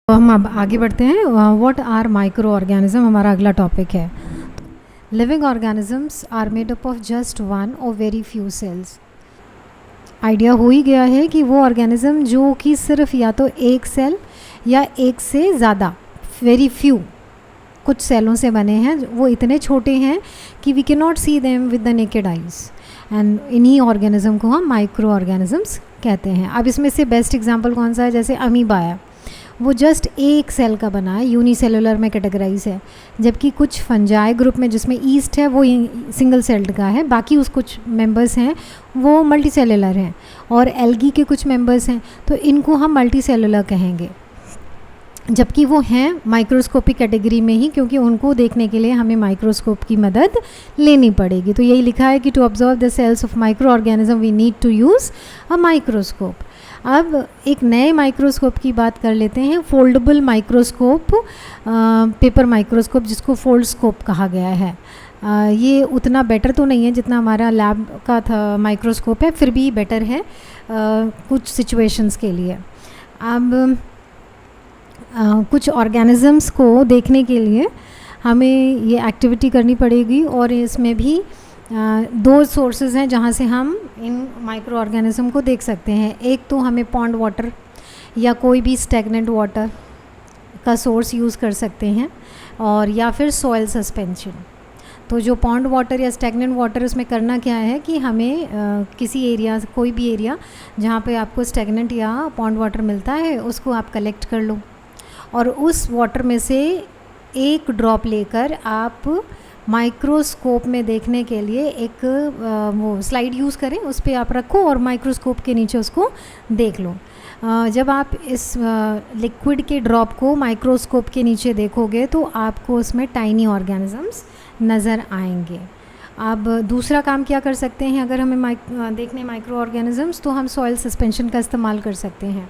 तो हम अब आगे बढ़ते हैं। व्हाट आर माइक्रो ऑर्गेनिज्म हमारा अगला टॉपिक है। Living organisms are made up of just one or very few cells. Idea हो ही गया है कि वो ऑर्गेनिज्म जो कि सिर्फ या तो एक सेल या एक से ज़्यादा वेरी फ्यू कुछ सेलों से बने हैं, वो इतने छोटे हैं कि we can not see them with the naked eyes, and इन्हीं ऑर्गेनिज्म को हम माइक्रो ऑर्गेनिजम्स कहते हैं। अब इसमें से बेस्ट एग्जांपल कौन सा है? जैसे अमीबा है, वो जस्ट एक सेल का बना है, यूनिसेलुलर में कैटेगराइज है, जबकि कुछ फंजाई ग्रुप में जिसमें ईस्ट है वो सिंगल सेल्ड का है, बाकी उस कुछ मेंबर्स हैं वो मल्टी सेलुलर हैं, और एल्गी के कुछ मेंबर्स हैं तो इनको हम मल्टी सेलुलर कहेंगे, जबकि वो हैं माइक्रोस्कोपिक कैटेगरी में ही, क्योंकि उनको देखने के लिए हमें माइक्रोस्कोप की मदद लेनी पड़ेगी। तो यही लिखा है कि to observe the cells of microorganism we need to use a microscope. अब एक नए माइक्रोस्कोप की बात कर लेते हैं, फोल्डेबल माइक्रोस्कोप, पेपर माइक्रोस्कोप, जिसको फोल्ड स्कोप कहा गया है। ये उतना बेटर तो नहीं है जितना हमारा लैब का था माइक्रोस्कोप है, फिर भी बेटर है कुछ सिचुएशंस के लिए। अब कुछ ऑर्गेनिजम्स को देखने के लिए हमें ये एक्टिविटी करनी पड़ेगी, और इसमें भी दो सोर्सेज हैं जहाँ से हम इन माइक्रो ऑर्गेनिज्म को देख सकते हैं। एक तो हमें पॉन्ड वाटर या कोई भी स्टैग्नेंट वाटर का सोर्स यूज़ कर सकते हैं, और या फिर सॉइल सस्पेंशन। तो जो पॉन्ड वाटर या स्टैग्नेंट वाटर, उसमें करना क्या है कि हमें किसी एरिया, कोई भी एरिया जहाँ पे आपको स्टैग्नेंट या पॉन्ड वाटर मिलता है, उसको आप कलेक्ट कर लो, और उस वाटर में से एक ड्रॉप लेकर आप माइक्रोस्कोप में देखने के लिए एक वो स्लाइड यूज़ करें, उस पर आप रखो और माइक्रोस्कोप के नीचे उसको देख लो। जब आप इस लिक्विड के ड्रॉप को माइक्रोस्कोप के नीचे देखोगे तो आपको उसमें टाइनी ऑर्गेनिजम्स नज़र आएंगे। अब दूसरा काम क्या कर सकते हैं, अगर हमें देखने माइक्रो ऑर्गेनिजम्स, तो हम सॉइल सस्पेंशन का इस्तेमाल कर सकते हैं।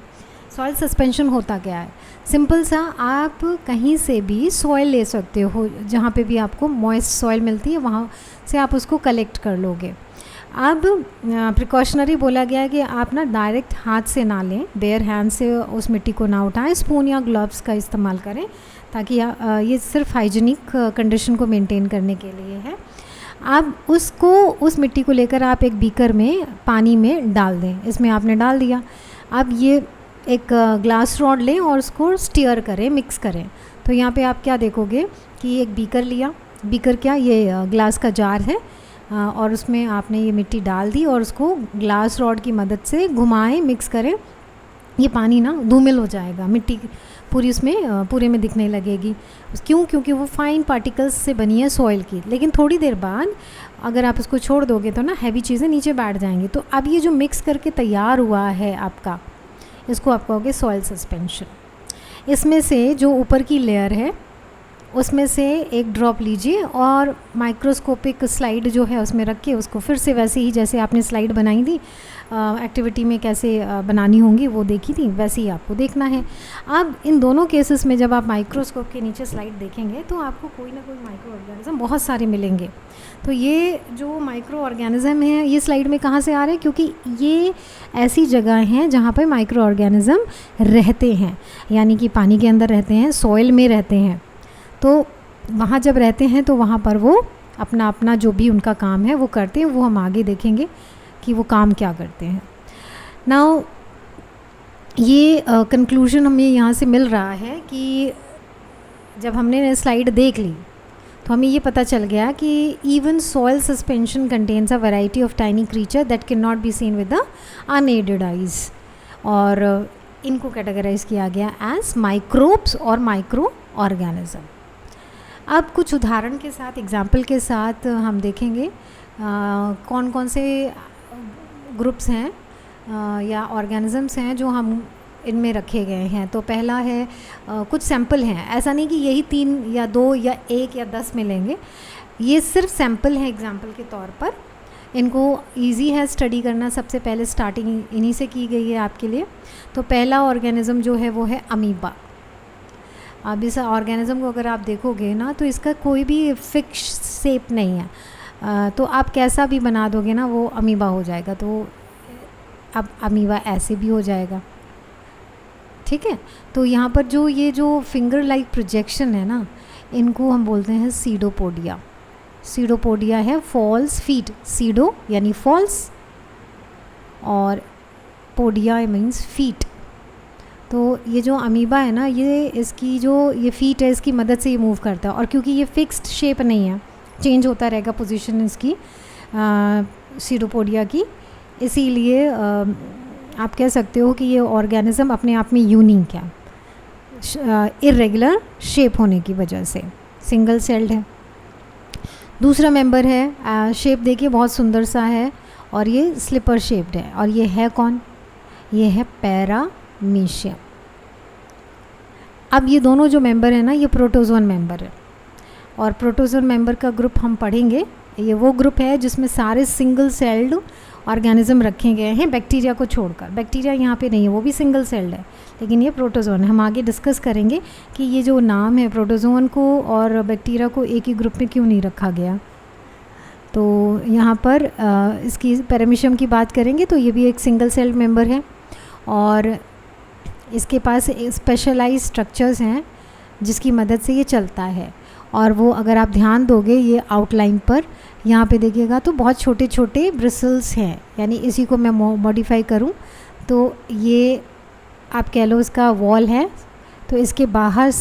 सॉइल सस्पेंशन होता क्या है? सिंपल सा, आप कहीं से भी सॉइल ले सकते हो, जहाँ पे भी आपको मॉइस्ट सॉइल मिलती है वहाँ से आप उसको कलेक्ट कर लोगे। अब प्रिकॉशनरी बोला गया है कि आप ना डायरेक्ट हाथ से ना लें, बेयर हैंड से उस मिट्टी को ना उठाएं, स्पून या ग्लव्स का इस्तेमाल करें, ताकि ये सिर्फ हाइजीनिक कंडीशन को मेंटेन करने के लिए है। अब उस मिट्टी को लेकर आप एक बीकर में पानी में डाल दें, इसमें आपने डाल दिया। अब ये एक ग्लास रॉड लें और उसको स्टीयर करें, मिक्स करें। तो यहाँ पे आप क्या देखोगे कि एक बीकर लिया, बीकर क्या, ये ग्लास का जार है, और उसमें आपने ये मिट्टी डाल दी और उसको ग्लास रॉड की मदद से घुमाएं, मिक्स करें। ये पानी ना धूमिल हो जाएगा, मिट्टी पूरी उसमें पूरे में दिखने लगेगी। क्यों? क्योंकि वो फाइन पार्टिकल्स से बनी है सॉइल की। लेकिन थोड़ी देर बाद अगर आप उसको छोड़ दोगे तो ना हैवी चीज़ें नीचे बैठ जाएंगी। तो अब ये जो मिक्स करके तैयार हुआ है आपका, इसको आप कहोगे सॉइल सस्पेंशन। इसमें से जो ऊपर की लेयर है उसमें से एक ड्रॉप लीजिए और माइक्रोस्कोपिक स्लाइड जो है उसमें रख के उसको फिर से वैसे ही, जैसे आपने स्लाइड बनाई थी एक्टिविटी में कैसे बनानी होंगी वो देखी थी, वैसे ही आपको देखना है। अब इन दोनों केसेस में जब आप माइक्रोस्कोप के नीचे स्लाइड देखेंगे तो आपको कोई ना कोई माइक्रो ऑर्गेनिज्म बहुत सारे मिलेंगे। तो ये जो माइक्रो ऑर्गेनिज्म है ये स्लाइड में कहाँ से आ रहे हैं? क्योंकि ये ऐसी जगह हैं जहाँ पर माइक्रो ऑर्गेनिज्म रहते हैं, यानी कि पानी के अंदर रहते हैं, सॉइल में रहते हैं। तो वहाँ जब रहते हैं तो वहाँ पर वो अपना अपना जो भी उनका काम है वो करते हैं, वो हम आगे देखेंगे कि वो काम क्या करते हैं। नाउ ये कंक्लूजन हमें यहाँ से मिल रहा है कि जब हमने स्लाइड देख ली तो हमें ये पता चल गया कि even soil suspension contains a variety of tiny creature that can not be seen with the unaided eyes, और इनको कैटेगराइज किया गया एज माइक्रोब्स और माइक्रो ऑर्गेनिज्म। अब कुछ उदाहरण के साथ, एग्जाम्पल के साथ हम देखेंगे कौन कौन से ग्रुप्स हैं या ऑर्गेनिजम्स हैं जो हम इनमें रखे गए हैं। तो पहला है कुछ सैंपल हैं, ऐसा नहीं कि यही 3 या 2 या 1 या 10 मिलेंगे, ये सिर्फ सैंपल हैं एग्जाम्पल के तौर पर। इनको इजी है स्टडी करना, सबसे पहले स्टार्टिंग इन्हीं से की गई है आपके लिए। तो पहला ऑर्गेनिज्म जो है वो है अमीबा। अब इस ऑर्गेनिज्म को अगर आप देखोगे ना तो इसका कोई भी फिक्स शेप नहीं है, तो आप कैसा भी बना दोगे ना वो अमीबा हो जाएगा। तो अब अमीबा ऐसे भी हो जाएगा, ठीक है। तो यहाँ पर जो ये जो फिंगर लाइक प्रोजेक्शन है ना, इनको हम बोलते हैं सीडोपोडिया। सीडोपोडिया है फॉल्स फीट, सीडो यानी फॉल्स और पोडिया मीन्स फीट। तो ये जो अमीबा है ना, ये इसकी जो ये फीट है, इसकी मदद से ये मूव करता है। और क्योंकि ये फिक्स्ड शेप नहीं है, चेंज होता रहेगा पोजीशन इसकी सीडोपोडिया की, इसीलिए आप कह सकते हो कि ये ऑर्गेनिज्म अपने आप में यूनिक है, इर्रेगुलर शेप होने की वजह से, सिंगल सेल्ड है। दूसरा मेंबर है, शेप देखिए बहुत सुंदर सा है और ये स्लिपर शेप्ड है। और ये है कौन? ये है पैरामीशियम। अब ये दोनों जो मेंबर है ना, ये प्रोटोजोन मेंबर है। और प्रोटोजोन मेंबर का ग्रुप हम पढ़ेंगे। ये वो ग्रुप है जिसमें सारे सिंगल सेल्ड ऑर्गेनिज्म रखे गए हैं, बैक्टीरिया को छोड़कर। बैक्टीरिया यहाँ पे नहीं है, वो भी सिंगल सेल्ड है, लेकिन ये प्रोटोजोन है। हम आगे डिस्कस करेंगे कि ये जो नाम है प्रोटोजोन को और बैक्टीरिया को एक ही ग्रुप में क्यों नहीं रखा गया। तो यहाँ पर इसकी पैरामीशियम की बात करेंगे तो ये भी एक सिंगल सेल्ड मेंबर है और इसके पास स्पेशलाइज स्ट्रक्चर्स हैं जिसकी मदद से ये चलता है। और वो अगर आप ध्यान दोगे ये आउटलाइन पर यहाँ पे देखिएगा तो बहुत छोटे छोटे ब्रिसल्स हैं, यानी इसी को मैं मॉडिफाई करूँ तो ये आप कह लो इसका वॉल है। तो इसके बाहर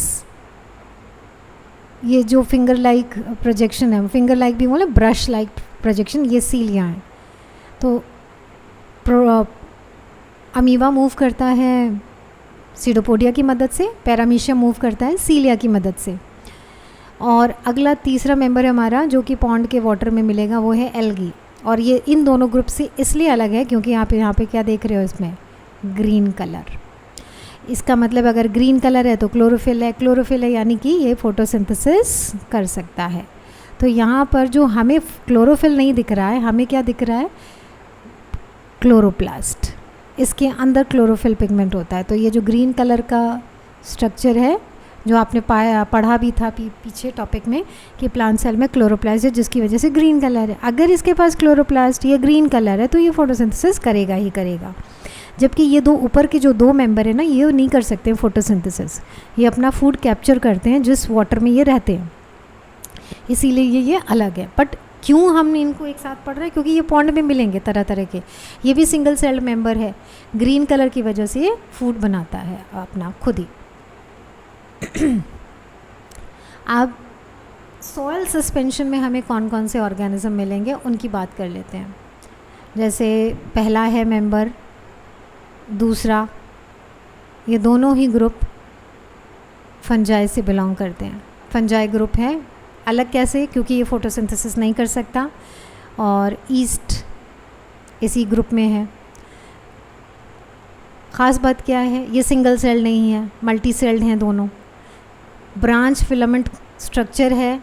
ये जो फिंगर लाइक प्रोजेक्शन है, फिंगर लाइक भी बोले, ब्रश लाइक प्रोजेक्शन, ये सीलियाँ हैं। तो अमीबा मूव करता है सीडोपोडिया की मदद से, पैरामीशियम मूव करता है सीलिया की मदद से। और अगला तीसरा मेंबर है हमारा जो कि पॉन्ड के वाटर में मिलेगा, वो है एल्गी। और ये इन दोनों ग्रुप से इसलिए अलग है क्योंकि यहाँ पे क्या देख रहे हो, इसमें ग्रीन कलर। इसका मतलब अगर ग्रीन कलर है तो क्लोरोफिल है, क्लोरोफिल है यानी कि ये फोटोसिंथेसिस कर सकता है। तो यहाँ पर जो हमें क्लोरोफिल नहीं दिख रहा है, हमें क्या दिख रहा है, क्लोरोप्लास्ट। इसके अंदर क्लोरोफिल पिगमेंट होता है। तो ये जो ग्रीन कलर का स्ट्रक्चर है जो आपने पढ़ा भी था पीछे टॉपिक में कि प्लांट सेल में क्लोरोप्लास्ट है जिसकी वजह से ग्रीन कलर है। अगर इसके पास क्लोरोप्लास्ट या ग्रीन कलर है तो ये फोटोसिंथेसिस करेगा ही करेगा। जबकि ये दो ऊपर के जो दो मेंबर है ना, ये नहीं कर सकते फोटोसिंथेसिस, ये अपना फूड कैप्चर करते हैं जिस वाटर में ये रहते हैं, इसीलिए ये अलग है। बट क्यों हम इनको एक साथ पढ़ रहे हैं, क्योंकि ये पॉन्ड में मिलेंगे तरह तरह के। ये भी सिंगल सेल्ड मेंबर है, ग्रीन कलर की वजह से ये फूड बनाता है अपना खुद ही। अब सॉइल सस्पेंशन में हमें कौन कौन से ऑर्गेनिज्म मिलेंगे उनकी बात कर लेते हैं। जैसे पहला है मेंबर, दूसरा, ये दोनों ही ग्रुप फंजाई से बिलोंग करते हैं। फंजाई ग्रुप है, अलग कैसे, क्योंकि ये फोटोसिंथेसिस नहीं कर सकता। और ईस्ट इसी ग्रुप में है। ख़ास बात क्या है, ये सिंगल सेल नहीं है, मल्टी सेल्ड हैं दोनों। ब्रांच फिलामेंट स्ट्रक्चर है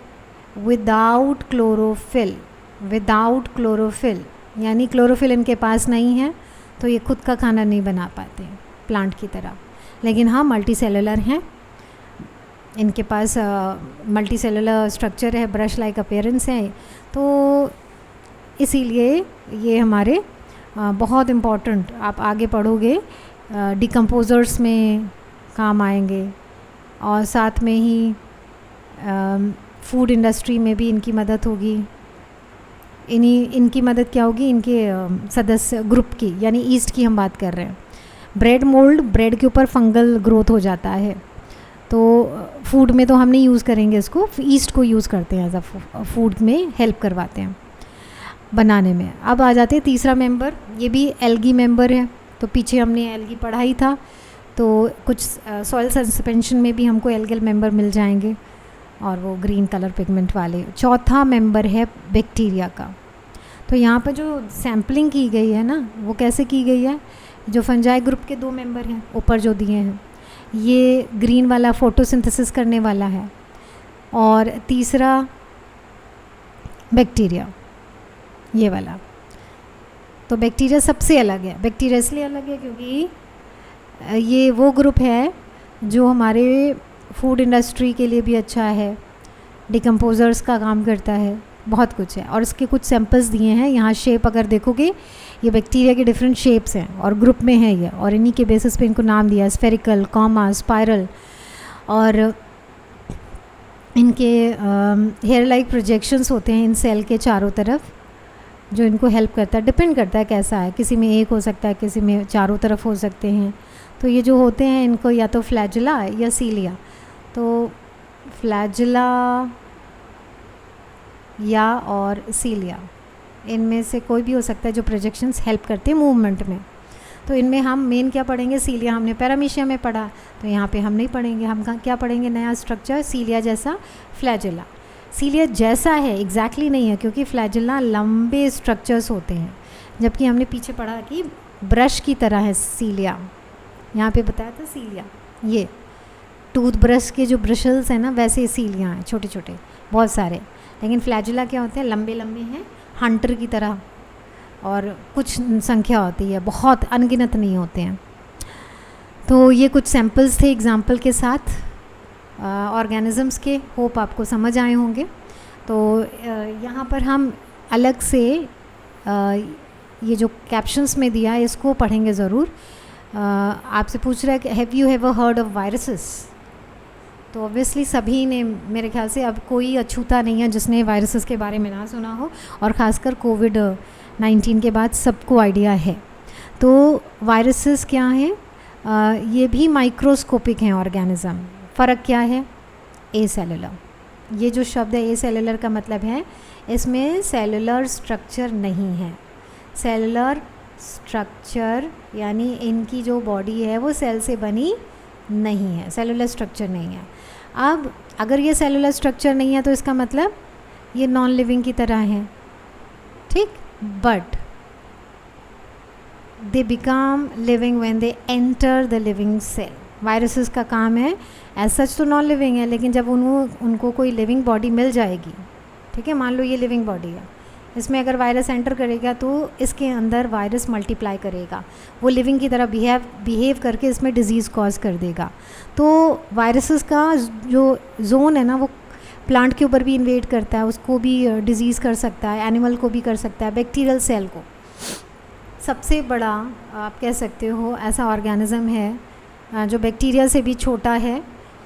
विदाउट क्लोरोफिल, विदाउट क्लोरोफिल यानी क्लोरोफिल इनके पास नहीं है तो ये खुद का खाना नहीं बना पाते प्लांट की तरह। लेकिन हाँ मल्टी सेलुलर हैं, इनके पास मल्टी सेलुलर स्ट्रक्चर है, ब्रश लाइक अपीयरेंस है। तो इसीलिए ये हमारे बहुत इम्पॉर्टेंट, आप आगे पढ़ोगे डिकम्पोजर्स में काम आएंगे। और साथ में ही फूड इंडस्ट्री में भी इनकी मदद होगी। इनकी मदद क्या होगी, इनके सदस्य ग्रुप की, यानी ईस्ट की हम बात कर रहे हैं। ब्रेड मोल्ड, ब्रेड के ऊपर फंगल ग्रोथ हो जाता है, तो फूड में तो हम नहीं यूज़ करेंगे इसको, ईस्ट को यूज़ करते हैं एज अ फूड में हेल्प करवाते हैं बनाने में। अब आ जाते हैं तीसरा मेंबर, ये भी एल्गी मेंबर है। तो पीछे हमने एल्गी पढ़ा ही था, तो कुछ सॉइल सस्पेंशन में भी हमको एल्गल मेंबर मिल जाएंगे और वो ग्रीन कलर पिगमेंट वाले। चौथा मेंबर है बैक्टीरिया का। तो यहाँ पर जो सैम्पलिंग की गई है ना, वो कैसे की गई है, जो फंजाई ग्रुप के दो मेंबर हैं ऊपर जो दिए हैं, ये ग्रीन वाला फोटोसिंथेसिस करने वाला है और तीसरा बैक्टीरिया ये वाला। तो बैक्टीरिया सबसे अलग है। बैक्टीरिया इसलिए अलग है क्योंकि ये वो ग्रुप है जो हमारे फूड इंडस्ट्री के लिए भी अच्छा है, डिकम्पोजर्स का काम करता है, बहुत कुछ है। और इसके कुछ सैम्पल्स दिए हैं यहाँ। शेप अगर देखोगे, ये बैक्टीरिया के डिफरेंट शेप्स हैं और ग्रुप में है ये, और इन्हीं के बेसिस पे इनको नाम दिया, स्फेरिकल, कॉमा, स्पाइरल। और इनके हेयर लाइक प्रोजेक्शंस होते हैं इन सेल के चारों तरफ, जो इनको हेल्प करता है। डिपेंड करता है कैसा है, किसी में एक हो सकता है, किसी में चारों तरफ हो सकते हैं। तो ये जो होते हैं इनको या तो फ्लैजिला या सीलिया। तो फ्लैजिला या और सीलिया, इनमें से कोई भी हो सकता है जो प्रोजेक्शंस हेल्प करते हैं मूवमेंट में। तो इनमें हम मेन क्या पढ़ेंगे? सीलिया हमने पैरामीशिया में पढ़ा, तो यहाँ पे हम नहीं पढ़ेंगे। हम क्या पढ़ेंगे? नया स्ट्रक्चर, सीलिया जैसा फ्लैजिला। सीलिया जैसा है एग्जैक्टली नहीं है, क्योंकि फ्लैजिला लंबे स्ट्रक्चर्स होते हैं, जबकि हमने पीछे पढ़ा कि ब्रश की तरह है सीलिया। यहाँ पे बताया था सीलिया, ये टूथब्रश के जो ब्रशल्स हैं ना, वैसे सीलिया हैं, छोटे छोटे बहुत सारे। लेकिन फ्लैजिला क्या होते हैं? लंबे लंबे हैं, हंटर की तरह, और कुछ संख्या होती है, बहुत अनगिनत नहीं होते हैं। तो ये कुछ सैम्पल्स थे एग्जाम्पल के साथ ऑर्गेनिज़म्स के। होप आपको समझ आए होंगे। तो यहाँ पर हम अलग से ये जो कैप्शंस में दिया है इसको पढ़ेंगे ज़रूर। आपसे पूछ रहा है कि have you ever heard of viruses? तो ऑब्वियसली सभी ने, मेरे ख्याल से अब कोई अछूता नहीं है जिसने वायरसेस के बारे में ना सुना हो, और ख़ासकर कोविड-19 के बाद सबको आइडिया है। तो वायरसेस क्या हैं? ये भी माइक्रोस्कोपिक हैं ऑर्गेनिज़म। फ़र्क क्या है? ए सेलुलर। ये जो शब्द है ए सेलुलर का मतलब है इसमें सेलुलर स्ट्रक्चर नहीं है। सेलुलर स्ट्रक्चर यानी इनकी जो बॉडी है वो सेल से बनी नहीं है, सेलुलर स्ट्रक्चर नहीं है। अब अगर ये सेलुलर स्ट्रक्चर नहीं है तो इसका मतलब ये नॉन लिविंग की तरह है, ठीक। But they become living when they enter the living cell. Viruses का काम है, एज सच तो नॉन लिविंग है, लेकिन जब उनको कोई लिविंग बॉडी मिल जाएगी, ठीक है, मान लो ये लिविंग बॉडी है, इसमें अगर वायरस एंटर करेगा तो इसके अंदर वायरस मल्टीप्लाई करेगा, वो लिविंग की तरह बिहेव करके इसमें डिजीज़ कॉज कर देगा। तो वायरसेस का जो जोन है ना वो प्लांट के ऊपर भी इन्वेड करता है, उसको भी डिजीज़ कर सकता है, एनिमल को भी कर सकता है, बैक्टीरियल सेल को। सबसे बड़ा आप कह सकते हो ऐसा ऑर्गेनिज़म है जो बैक्टीरिया से भी छोटा है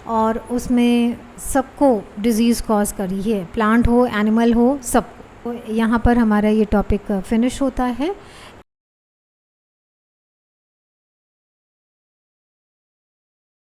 और उसमें सबको डिज़ीज़ कॉज करी है, प्लांट हो, एनिमल हो, सबको। यहाँ पर हमारा ये टॉपिक फिनिश होता है।